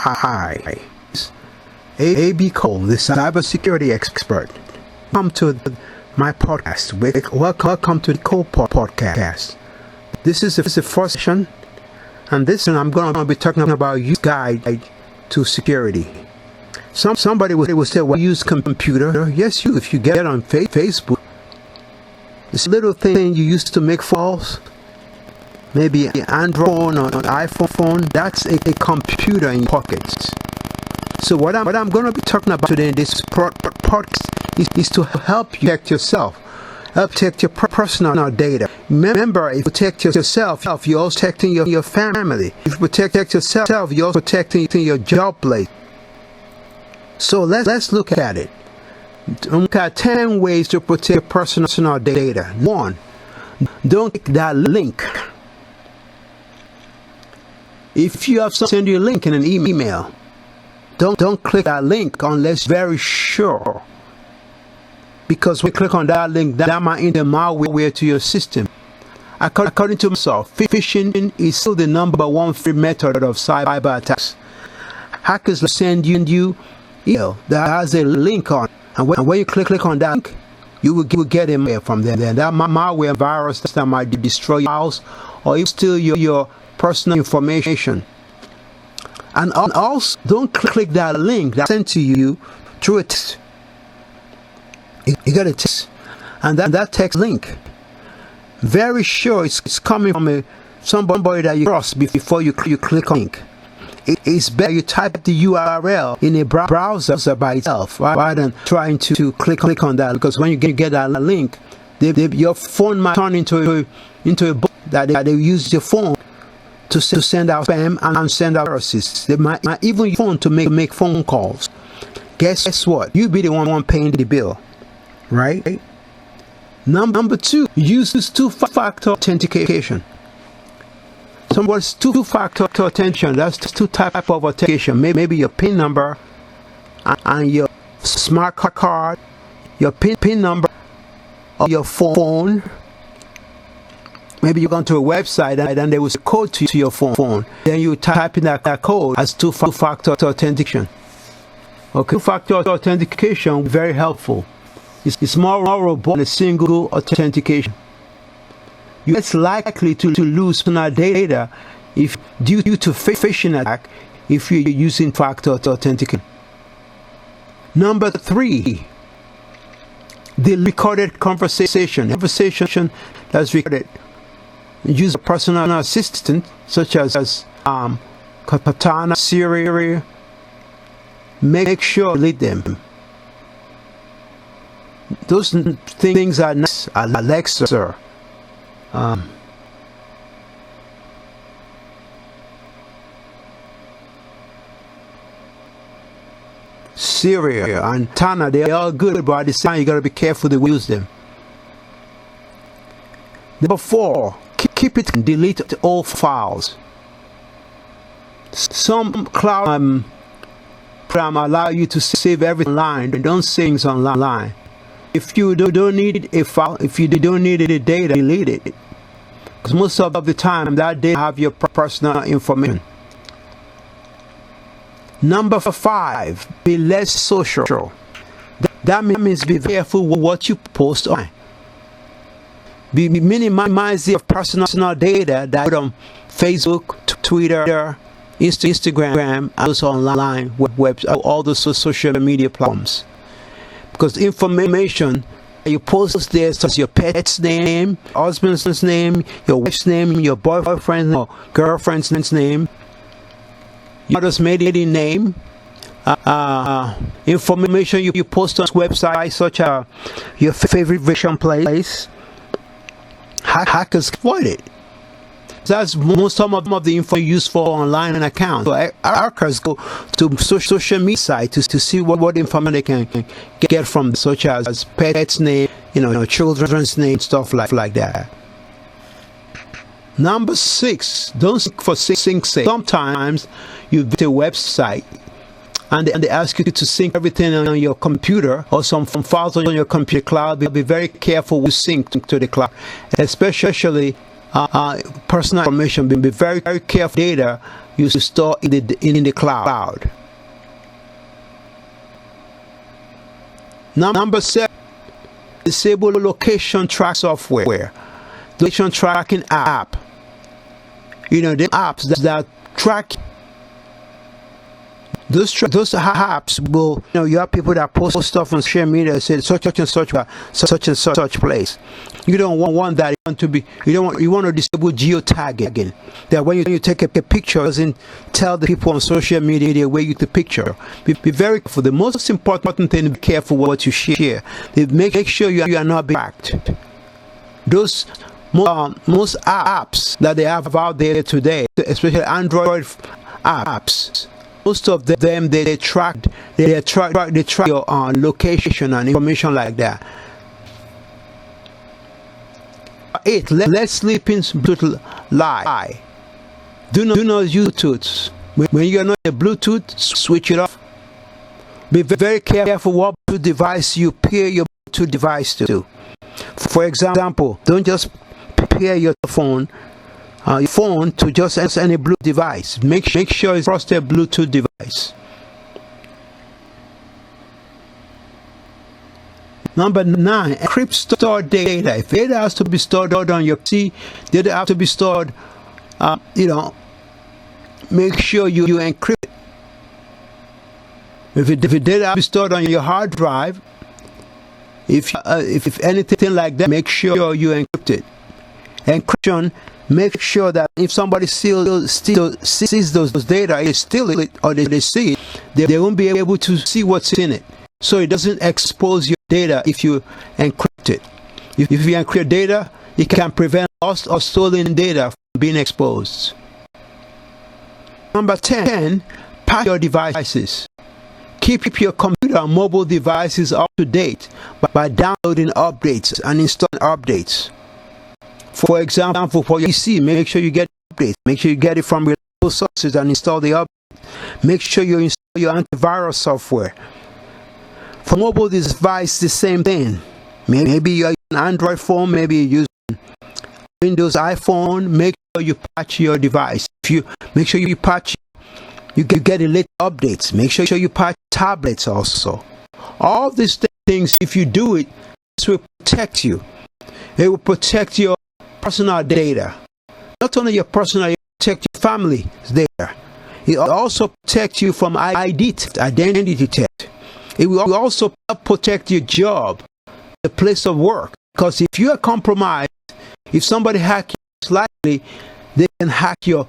Hi, A.B. Cole, the cybersecurity expert. Welcome to my podcast. Welcome to the Cole Podcast. This is the first session, and this one I'm going to be talking about use guide to security. Somebody will say, well, use computer. Yes, if you get on Facebook, this little thing you used to make calls, maybe an Android phone or an iPhone phone, that's a computer in your pockets. So what I'm going to be talking about today in this podcast is to help you protect yourself, help protect your personal data. Remember, if you protect yourself, you're also protecting your family. If you protect yourself, you're also protecting your job place. So let's look at it. Look at 10 ways to protect your personal data. 1, don't click that link. If you have sent you a link in an email, don't click that link unless you're very sure. Because when you click on that link, that might enter malware to your system. According to myself, phishing is still the number one method of cyber attacks. Hackers will send you email that has a link on, and when you click on that link, you will get a mail from them. That malware virus that might destroy your house or even steal your personal information. And also, don't click that link that's sent to you through a text. You got a text, and that text link, very sure it's coming from somebody that you trust before you click on link. It's better you type the URL in a browser by itself rather than trying to click on that, because when you get that link, your phone might turn into a book that they use your phone to send out spam and send out viruses. They might even use your phone to make phone calls. Guess what? You'll be the one paying the bill, right? Number 2, use two-factor authentication. What's two-factor authentication? That's 2 types of authentication. Maybe your PIN number and your smart card, your PIN number of your phone. Maybe you go to a website and there was a code to your phone. Then you type in that code as two-factor authentication. Okay, two-factor authentication, very helpful. It's more robust than a single authentication. You're less likely to lose personal data if due to phishing attack if you're using factor authentication. Number 3, the recorded conversation that's recorded. Use a personal assistant such as Cortana, Siri. Make sure to delete them. Those things are nice. Alexa, Siri and Tana, they're all good, but at the same time you gotta be careful to use them. Number 4, keep it and delete all files. Some cloud program allow you to save everything online and don't save things online. If you don't need a file, if you don't need the data, delete it. Because most of the time, that data have your personal information. Number 5, be less social. That means be careful with what you post on. Minimize the personal data that on Facebook, Twitter, Instagram, and also online web, all the social media platforms. Because the information you post there, such as your pet's name, husband's name, your wife's name, your boyfriend's or girlfriend's name, your mother's maiden name, information you post on websites such as your favorite vacation place, hackers exploit it. That's some of the info used for online accounts. So hackers go to social media sites to see what information they can get from, such as pets' name, children's name, stuff like that. Number 6, don't seek for sync safe. Sometimes you visit a website and they ask you to sync everything on your computer or some files on your computer cloud. Be very careful with sync to the cloud, especially personal information. Be very, very careful data you store in the cloud. Number 7, disable location track software. Location tracking app. The apps that track. Those apps will, you have people that post stuff on social media, say such and such place. You don't want that. You want to disable geotagging. That when you take a picture, it doesn't tell the people on social media where you took the picture. Be very careful. The most important thing, be careful what you share. Make sure you are not being tracked. Those most apps that they have out there today, especially Android apps, most of them they track your location and information like that. 8. Let sleeping Bluetooth lie. Do not use Bluetooth. When you are not a Bluetooth, switch it off. Be very careful what Bluetooth device you pair your Bluetooth device to. For example, don't just pair your phone to just any Bluetooth device. Make sure it's a trusted Bluetooth device. Number 9, encrypt stored data. If data has to be stored on your PC, data has to be stored, make sure you encrypt it. If the data has to be stored on your hard drive, if anything like that, make sure you encrypt it. Encryption, make sure that if somebody still sees those data, they steal it or they see it, they won't be able to see what's in it. So it doesn't expose your data if you encrypt it. If you encrypt data, it can prevent lost or stolen data from being exposed. Number 10, patch your devices. Keep your computer and mobile devices up to date by downloading updates and installing updates. For example, for your PC, make sure you get updates. Make sure you get it from reliable sources and install the update. Make sure you install your antivirus software. For mobile device, the same thing. Maybe you're using Android phone, maybe you're using Windows iPhone. Make sure you patch your device. Make sure you patch, you get the latest updates. Make sure you patch tablets also. All these things, if you do it, this will protect you. It will protect your personal data. Not only your personal, it will protect your family's data. It will also protect you from identity theft. It will also protect your job, the place of work. Because if you are compromised, if somebody hacks you slightly, they can hack your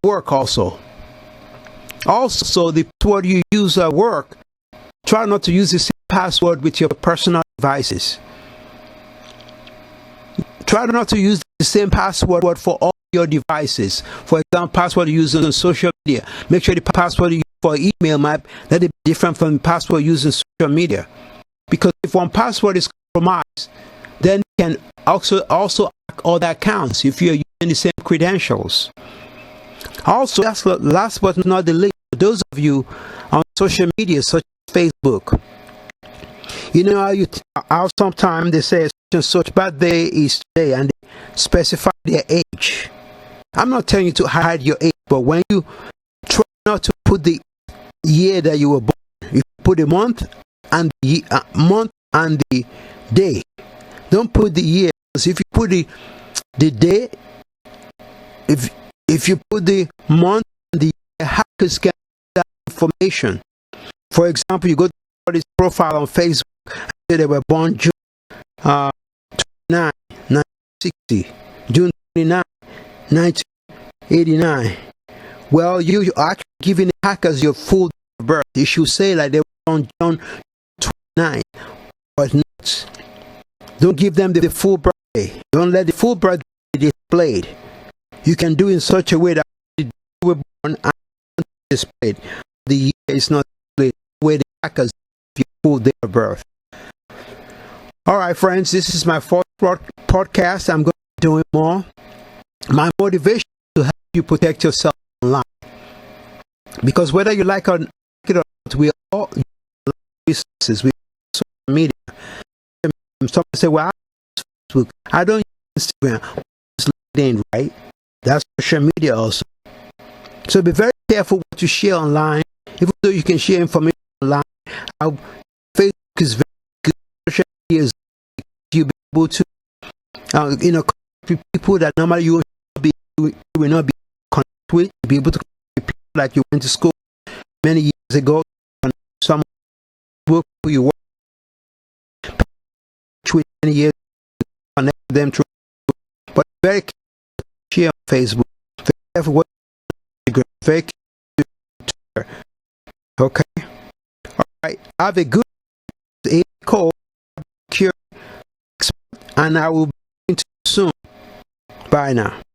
work also. Also, the password you use at work, try not to use the same password with your personal devices. Try not to use the same password for all your devices. For example, password you use on social media. Make sure the password you use for email let it be different from the password used on social media. Because if one password is compromised, then you can also hack other accounts if you're using the same credentials. Also, last but not the least, for those of you on social media such as Facebook, you know how sometimes they say such and such birthday is today and they specify their age. I'm not telling you to hide your age, but when you try not to put the year that you were born, you put the month and the day. Don't put the year, because if you put the day, if you put the month and the year, hackers can get that information. For example, you go to somebody's profile on Facebook and say they were born June 29, 1960, June 29, 1989. Well, you are actually giving the hackers your full birth. You should say like they were born June 29, but not. Don't give them the full birthday. Don't let the full birthday be displayed. You can do in such a way that they were born and displayed. The year is not displayed where the hackers give you full date of birth. All right, friends, this is my fourth podcast. I'm going to be doing more. My motivation is to help you protect yourself online. Because whether you like it or not, we all use resources. We use social media. Some say, well, I use Facebook. I don't use Instagram. It's LinkedIn, right? That's social media also. So be very careful what you share online. Even though you can share information online, Facebook is very good. Social media is you'll be able to, people that normally you will not be connected with, you'll be able to connect with people like you went to school many years ago, some work who you work with many years, connect them through. But very careful share on Facebook. Very careful what you very careful. Okay. All right. Have a good call, cure, and I will be in soon. Bye now.